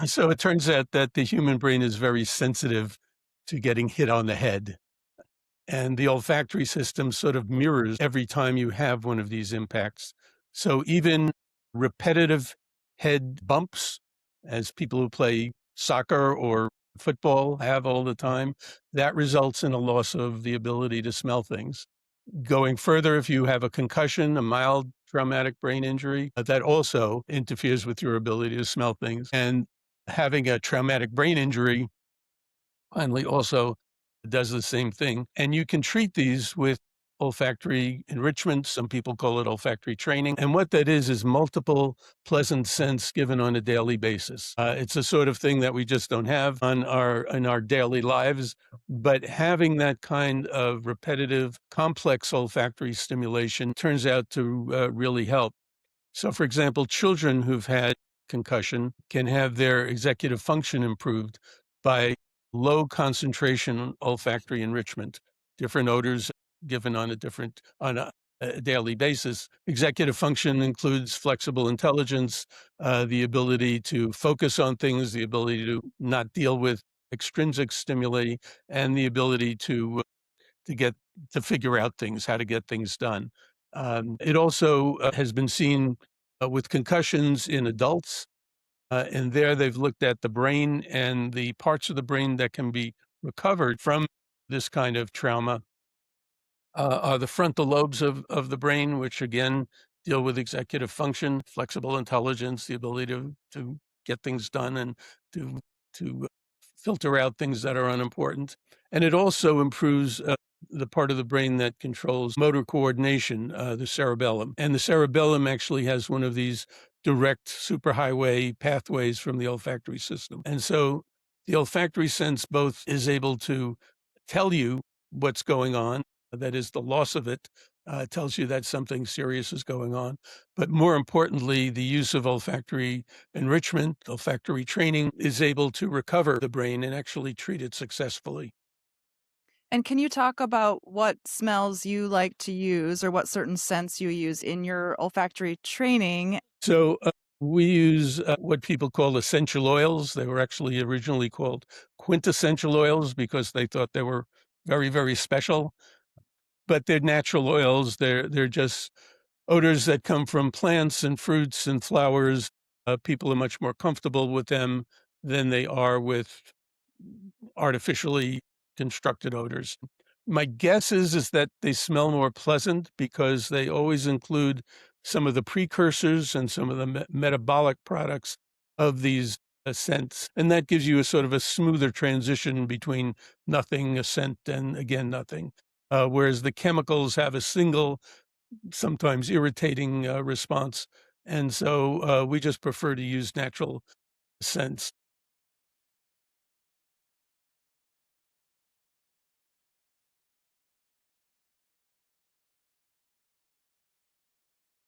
So it turns out that the human brain is very sensitive to getting hit on the head. And the olfactory system sort of mirrors every time you have one of these impacts. So even repetitive head bumps, as people who play soccer or football have all the time, that results in a loss of the ability to smell things. Going further, if you have a concussion, a mild traumatic brain injury, that also interferes with your ability to smell things. And having a traumatic brain injury finally also does the same thing. And you can treat these with olfactory enrichment. Some people call it olfactory training. And what that is multiple pleasant scents given on a daily basis. It's a sort of thing that we just don't have in our daily lives, but having that kind of repetitive, complex olfactory stimulation turns out to really help. So, for example, children who've had concussion can have their executive function improved by low concentration olfactory enrichment, different odors given on a daily basis. Executive function includes flexible intelligence, the ability to focus on things, the ability to not deal with extrinsic stimuli, and the ability to get to figure out things, how to get things done. It also has been seen with concussions in adults, and there they've looked at the brain and the parts of the brain that can be recovered from this kind of trauma are the frontal lobes of the brain, which again deal with executive function, flexible intelligence, the ability to get things done and to filter out things that are unimportant. And it also improves the part of the brain that controls motor coordination, the cerebellum. And the cerebellum actually has one of these direct superhighway pathways from the olfactory system. And so the olfactory sense both is able to tell you what's going on, that is, the loss of it tells you that something serious is going on. But more importantly, the use of olfactory enrichment, olfactory training, is able to recover the brain and actually treat it successfully. And can you talk about what smells you like to use or what certain scents you use in your olfactory training? So we use what people call essential oils. They were actually originally called quintessential oils because they thought they were very, very special. But they're natural oils. They're just odors that come from plants and fruits and flowers. People are much more comfortable with them than they are with artificially constructed odors. My guess is that they smell more pleasant because they always include some of the precursors and some of the metabolic products of these scents, and that gives you a sort of a smoother transition between nothing, a scent, and again nothing. Whereas the chemicals have a single, sometimes irritating response, and so we just prefer to use natural scents.